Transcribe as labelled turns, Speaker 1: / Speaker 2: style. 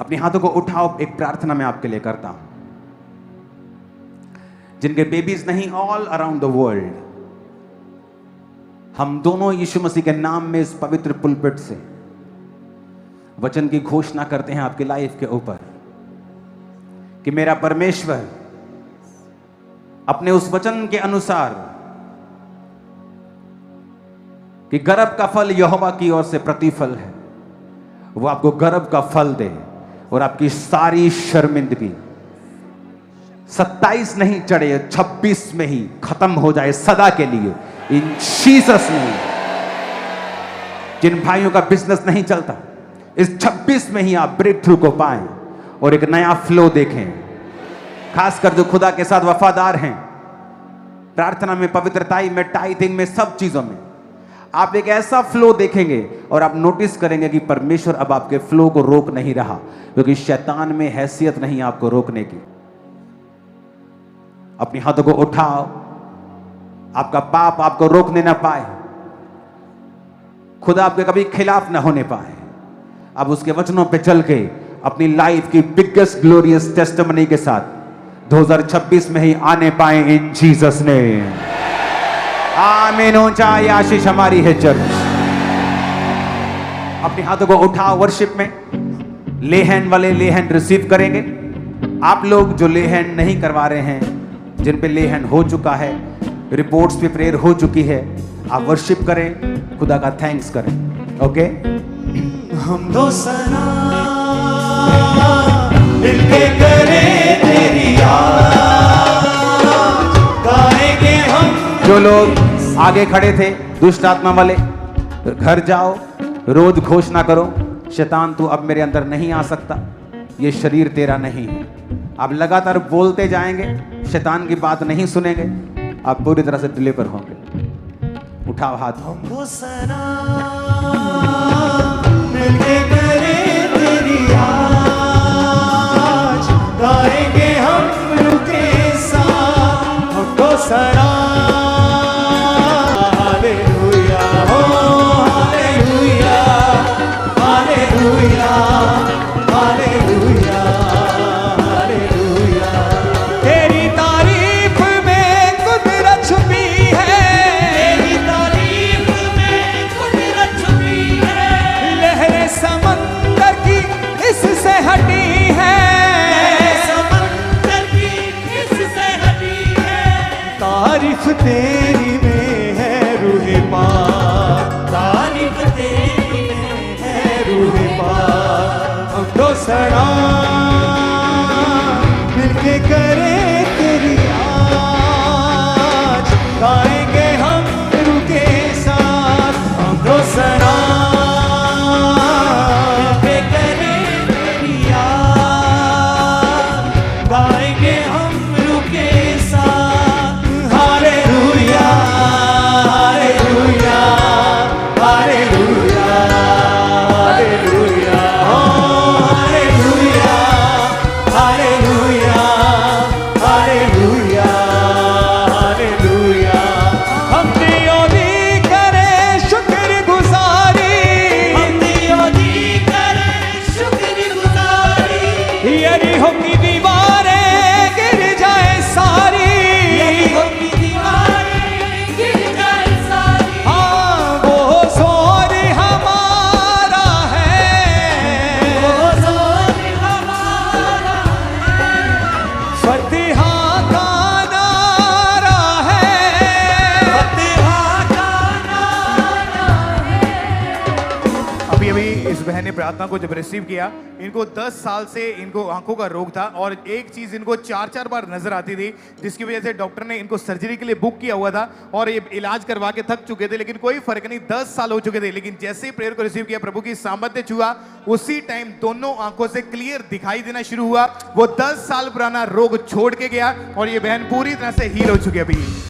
Speaker 1: अपने हाथों को उठाओ, एक प्रार्थना मैं आपके लिए करता हूं। जिनके बेबीज नहीं, ऑल अराउंड द वर्ल्ड, हम दोनों यीशु मसीह के नाम में इस पवित्र पुलपिट से वचन की घोषणा करते हैं आपकी लाइफ के ऊपर कि मेरा परमेश्वर अपने उस वचन के अनुसार कि गर्भ का फल यहोवा की ओर से प्रतिफल है, वो आपको गर्भ का फल दे और आपकी सारी शर्मिंदगी 27 नहीं चढ़े, 26 में ही खत्म हो जाए सदा के लिए, इन जीसस नेम। जिन भाइयों का बिजनेस नहीं चलता, इस 26 में ही आप ब्रेक थ्रू को पाएं और एक नया फ्लो देखें। खासकर जो खुदा के साथ वफादार हैं, प्रार्थना में, पवित्रताई में, टाइथिंग में, सब चीजों में आप एक ऐसा फ्लो देखेंगे और आप नोटिस करेंगे कि परमेश्वर अब आपके फ्लो को रोक नहीं रहा, क्योंकि शैतान में हैसियत नहीं आपको रोकने की। अपने हाथों को उठाओ, आपका पाप आपको रोकने ना पाए, खुदा आपके कभी खिलाफ ना होने पाए। अब उसके वचनों पे चल के अपनी लाइफ की बिगेस्ट ग्लोरियस टेस्टिमनी के साथ 2026 में ही आने पाए, इन जीसस ने। आमीन। ऊंचा आशीष हमारी है चर्च। अपने हाथों को उठाओ, वर्शिप में ले हैंड वाले ले हैंड रिसीव करेंगे। आप लोग जो ले हैंड नहीं करवा रहे हैं, जिन पे ले हैंड हो चुका है, रिपोर्ट्स पे प्रेयर हो चुकी है, आप वर्शिप करें, खुदा का थैंक्स करें। ओके,
Speaker 2: हम दो सना मिलके करें तेरी याद, गाएंगे हम।
Speaker 1: जो लोग आगे खड़े थे दुष्ट आत्मा वाले, घर जाओ, रोज घोषणा करो, शैतान तू अब मेरे अंदर नहीं आ सकता, ये शरीर तेरा नहीं है। आप लगातार बोलते जाएंगे, शैतान की बात नहीं सुनेंगे, आप पूरी तरह से डिलीवर होंगे। उठाओ हाथ।
Speaker 2: हम दो सना मिलके करें तेरी याद, गाएंगे हम रुके साथ। हम दो सना तारीफ तेरी में है रूहे पाक, तारीफ तेरी में है रूहे पाक। हम दो सना मिलके करें तेरी आज, गाएंगे हम रुके साथ। हम दो सना मिलके करें तेरी आज, गाएंगे हम रुके साथ।
Speaker 3: इस बहन ने प्रार्थना को जब रिसीव किया, इनको 10 साल से इनको आंखों का रोग था और एक चीज इनको 4-4 बार नजर आती थी, जिसकी वजह से डॉक्टर ने इनको सर्जरी के लिए बुक किया हुआ था और ये इलाज करवा के थक चुके थे, लेकिन कोई फर्क नहीं। 10 साल हो चुके थे, लेकिन जैसे ही प्रेयर को रिसीव किया, प्रभु की सामर्थ्य छुआ, उसी टाइम दोनों आंखों से क्लियर दिखाई देना शुरू हुआ। वो 10 साल पुराना रोग छोड़ के गया और ये बहन पूरी तरह से हील हो चुकी है अभी।